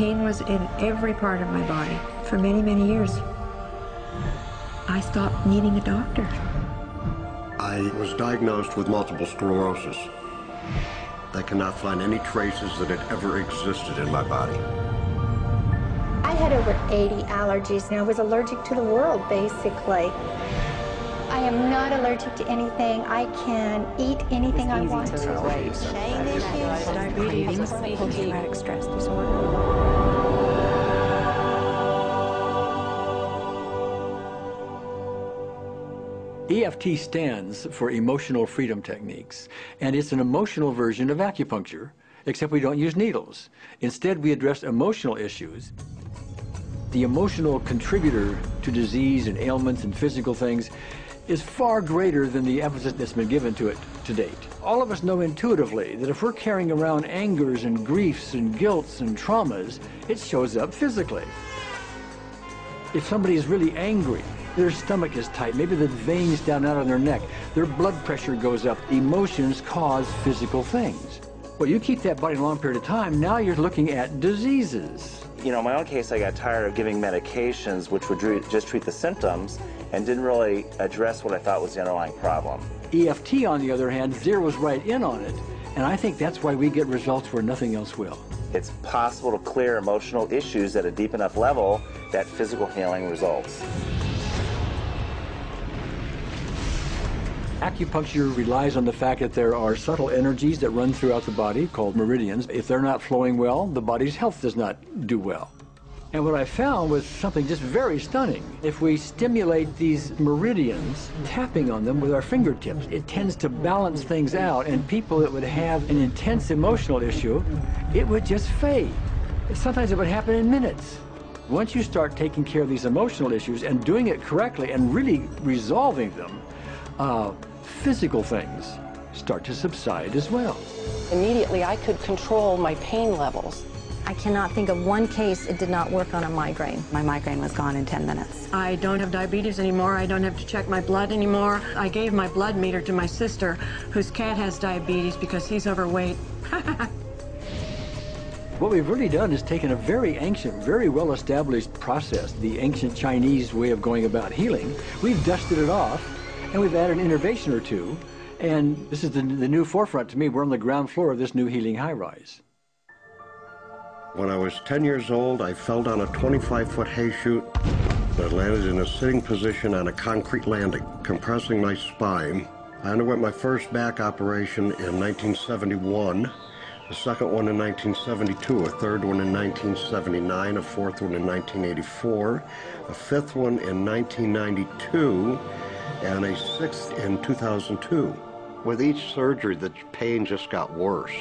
pain was in every part of my body for many, many years. I stopped needing a doctor. I was diagnosed with multiple sclerosis. They cannot find any traces that it ever existed in my body. I had over 80 allergies and I was allergic to the world, basically. I am not allergic to anything. I can eat anything I want to. Pain issues, Diabetes, post-traumatic stress disorder. EFT stands for Emotional Freedom Techniques, and it's an emotional version of acupuncture, except we don't use needles. Instead, we address emotional issues. The emotional contributor to disease and ailments and physical things is far greater than the emphasis that's been given to it to date. All of us know intuitively that if we're carrying around angers and griefs and guilts and traumas, it shows up physically. If somebody is really angry, their stomach is tight, maybe the veins down out of their neck, their blood pressure goes up. Emotions cause physical things. Well, you keep that body a long period of time, now you're looking at diseases. You know, in my own case, I got tired of giving medications which would just treat the symptoms and didn't really address what I thought was the underlying problem. EFT, on the other hand, zeroes right in on it, and I think that's why we get results where nothing else will. It's possible to clear emotional issues at a deep enough level that physical healing results. Acupuncture relies on the fact that there are subtle energies that run throughout the body called meridians. If they're not flowing well, the body's health does not do well. And what I found was something just very stunning. If we stimulate these meridians, tapping on them with our fingertips, it tends to balance things out, and people that would have an intense emotional issue, it would just fade. Sometimes it would happen in minutes. Once you start taking care of these emotional issues and doing it correctly and really resolving them, physical things start to subside as well. Immediately, I could control my pain levels. I cannot think of one case it did not work on a migraine. My migraine was gone in 10 minutes. I don't have diabetes anymore. I don't have to check my blood anymore. I gave my blood meter to my sister, whose cat has diabetes because he's overweight. What we've really done is taken a very ancient, very well-established process, the ancient Chinese way of going about healing. We've dusted it off, and we've added an innovation or two, and this is the new forefront to me. We're on the ground floor of this new healing high-rise. When I was 10 years old, I fell down a 25-foot hay chute that landed in a sitting position on a concrete landing, compressing my spine. I underwent my first back operation in 1971, a second one in 1972, a third one in 1979, a fourth one in 1984, a fifth one in 1992, and a sixth in 2002. With each surgery, the pain just got worse.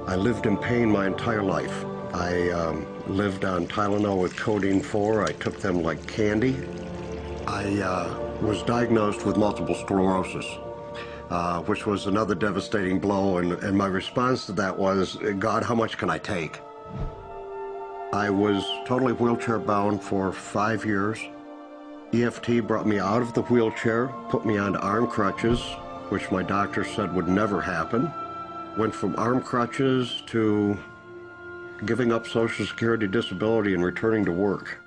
I lived in pain my entire life. I lived on Tylenol with codeine 4. I took them like candy. I was diagnosed with multiple sclerosis, which was another devastating blow, and my response to that was, God, how much can I take? I was totally wheelchair bound for 5 years. EFT brought me out of the wheelchair, put me onto arm crutches, which my doctor said would never happen. Went from arm crutches to giving up Social Security disability and returning to work.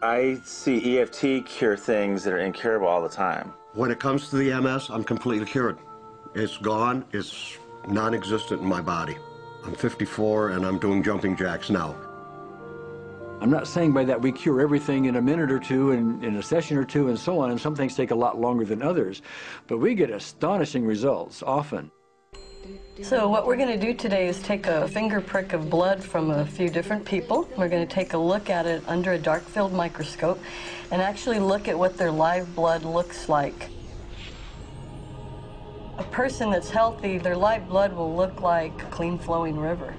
I see EFT cure things that are incurable all the time. When it comes to the MS, I'm completely cured. It's gone, it's non-existent in my body. I'm 54 and I'm doing jumping jacks now. I'm not saying by that we cure everything in a minute or two, and in a session or two, and so on, and some things take a lot longer than others, but we get astonishing results often. So what we're going to do today is take a finger prick of blood from a few different people. We're going to take a look at it under a dark field microscope and actually look at what their live blood looks like. A person that's healthy, their live blood will look like a clean flowing river,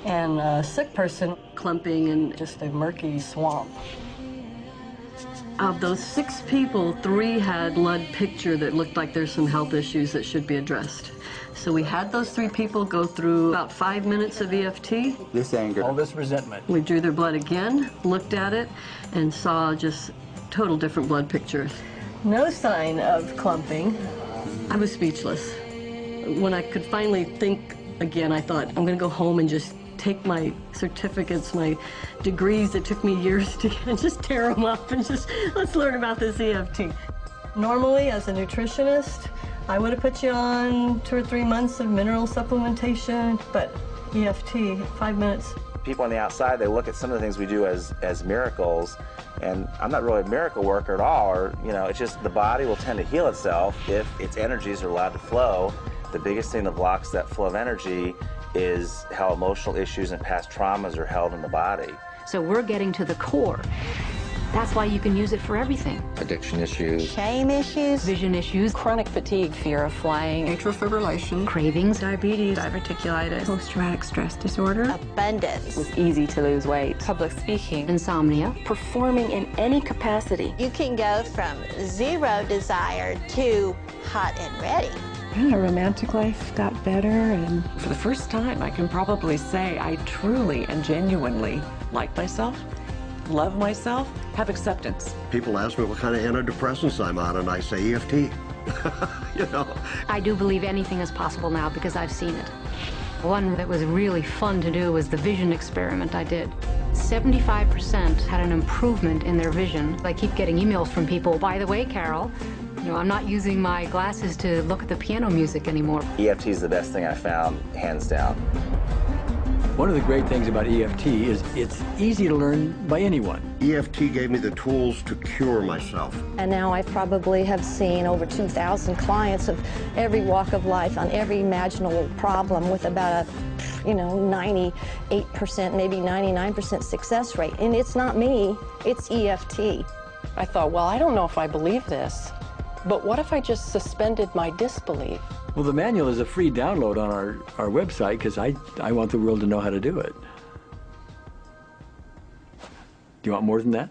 and a sick person clumping in just a murky swamp. Of those 6 people, 3 had blood picture that looked like there's some health issues that should be addressed. So we had those 3 people go through about 5 minutes of EFT. This anger. All this resentment. We drew their blood again, looked at it, and saw just total different blood pictures. No sign of clumping. I was speechless. When I could finally think again, I thought, I'm going to go home and just take my certificates, my degrees that took me years to get, and just tear them up and just, let's learn about this EFT. Normally, as a nutritionist, I would have put you on 2 or 3 months of mineral supplementation, but EFT, 5 minutes. People on the outside, they look at some of the things we do as miracles, and I'm not really a miracle worker at all, or, you know, it's just the body will tend to heal itself if its energies are allowed to flow. The biggest thing that blocks that flow of energy is how emotional issues and past traumas are held in the body. So we're getting to the core. That's why you can use it for everything. Addiction issues. Shame issues. Vision issues. Chronic fatigue, fear of flying. Atrial fibrillation. Cravings. Diabetes. Diverticulitis. Post-traumatic stress disorder. Abundance. It was easy to lose weight. Public speaking. Insomnia. Performing in any capacity. You can go from 0 desire to hot and ready. Our romantic life got better, and for the first time, I can probably say I truly and genuinely like myself, love myself, have acceptance. People ask me what kind of antidepressants I'm on, and I say EFT. You know. I do believe anything is possible now because I've seen it. One that was really fun to do was the vision experiment I did. 75% had an improvement in their vision. I keep getting emails from people, by the way, Carol, you know, I'm not using my glasses to look at the piano music anymore. EFT is the best thing I found, hands down. One of the great things about EFT is it's easy to learn by anyone. EFT gave me the tools to cure myself. And now I probably have seen over 2,000 clients of every walk of life on every imaginable problem with about a, 98%, maybe 99% success rate. And it's not me, it's EFT. I thought, well, I don't know if I believe this, but what if I just suspended my disbelief? Well, the manual is a free download on our website because I want the world to know how to do it. Do you want more than that?